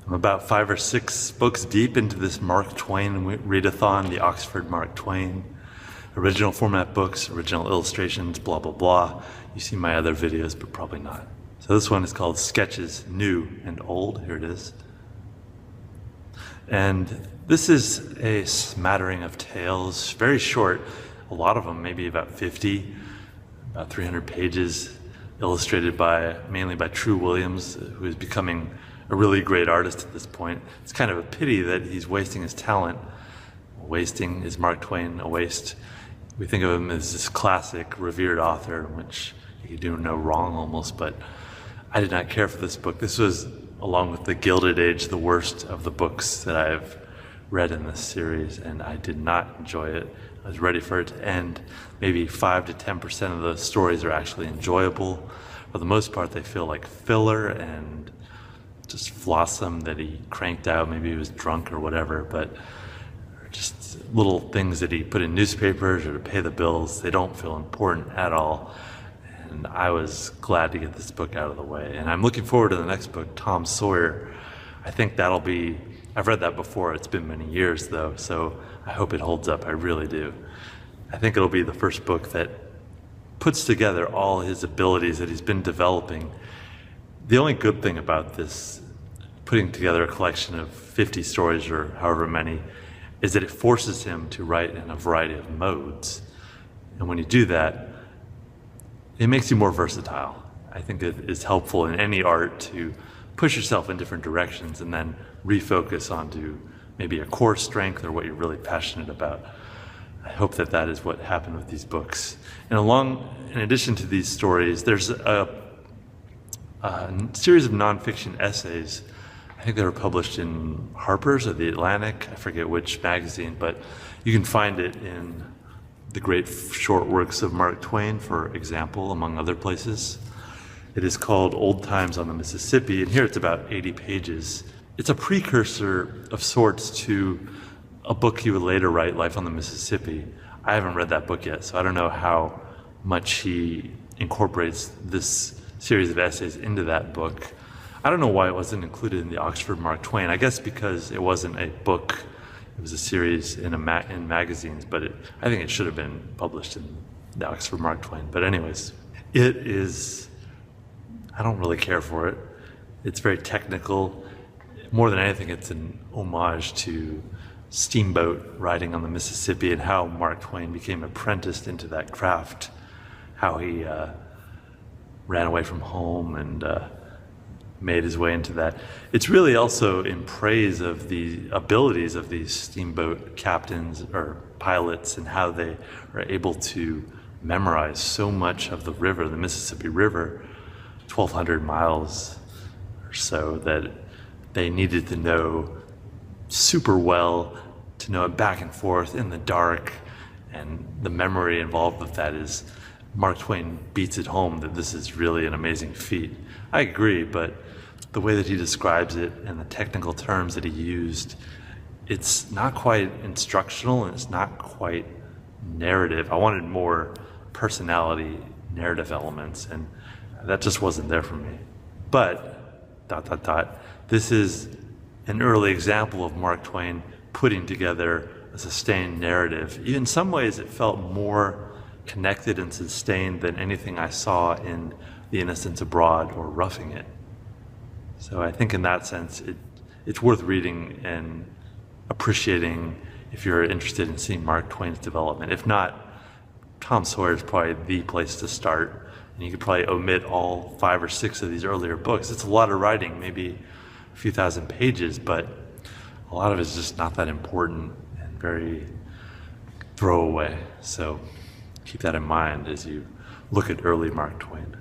I'm about 5 or 6 books deep into this Mark Twain readathon, the Oxford Mark Twain. Original format books, original illustrations, blah, blah, blah. You've seen my other videos, but probably not. So this one is called Sketches New and Old. Here it is. And this is a smattering of tales, very short, a lot of them, maybe about 50, about 300 pages, illustrated mainly by True Williams, who is becoming a really great artist at this point. It's kind of a pity that he's wasting his talent. Wasting, is Mark Twain a waste? We think of him as this classic, revered author, which he could do no wrong almost, but I did not care for this book. This was, along with The Gilded Age, the worst of the books that I've read in this series, and I did not enjoy it. I was ready for it to end. Maybe 5 to 10% of the stories are actually enjoyable. For the most part, they feel like filler and just flotsam that he cranked out. Maybe he was drunk or whatever, but just little things that he put in newspapers or to pay the bills. They don't feel important at all. And I was glad to get this book out of the way. And I'm looking forward to the next book, Tom Sawyer. I think that'll be, I've read that before. It's been many years though, so I hope it holds up. I really do. I think it'll be the first book that puts together all his abilities that he's been developing. The only good thing about this, putting together a collection of 50 stories or however many, is that it forces him to write in a variety of modes. And when you do that, it makes you more versatile. I think it is helpful in any art to push yourself in different directions and then refocus onto maybe a core strength or what you're really passionate about. I hope that that is what happened with these books. And in addition to these stories, there's a series of nonfiction essays. I think they were published in Harper's or the Atlantic, I forget which magazine, but you can find it in the great short works of Mark Twain, for example, among other places. It is called Old Times on the Mississippi, and here it's about 80 pages. It's a precursor of sorts to a book he would later write, Life on the Mississippi. I haven't read that book yet, so I don't know how much he incorporates this series of essays into that book. I don't know why it wasn't included in the Oxford Mark Twain. I guess because it wasn't a book, it was a series in magazines, but I think it should have been published in the Oxford Mark Twain. But anyways, it is, I don't really care for it. It's very technical. More than anything, it's an homage to steamboat riding on the Mississippi and how Mark Twain became apprenticed into that craft, how he ran away from home and made his way into that. It's really also in praise of the abilities of these steamboat captains or pilots and how they are able to memorize so much of the river, the Mississippi River, 1,200 miles or so, that they needed to know super well, to know it back and forth in the dark, and the memory involved with that is, Mark Twain beats it home that this is really an amazing feat. I agree, but the way that he describes it and the technical terms that he used, it's not quite instructional and it's not quite narrative. I wanted more personality, narrative elements, and that just wasn't there for me. But, this is an early example of Mark Twain putting together a sustained narrative. In some ways, it felt more connected and sustained than anything I saw in The Innocents Abroad or Roughing It. So I think in that sense, it's worth reading and appreciating if you're interested in seeing Mark Twain's development. If not, Tom Sawyer is probably the place to start. And you could probably omit all 5 or 6 of these earlier books. It's a lot of writing, maybe a few thousand pages, but a lot of it is just not that important and very throwaway. So keep that in mind as you look at early Mark Twain.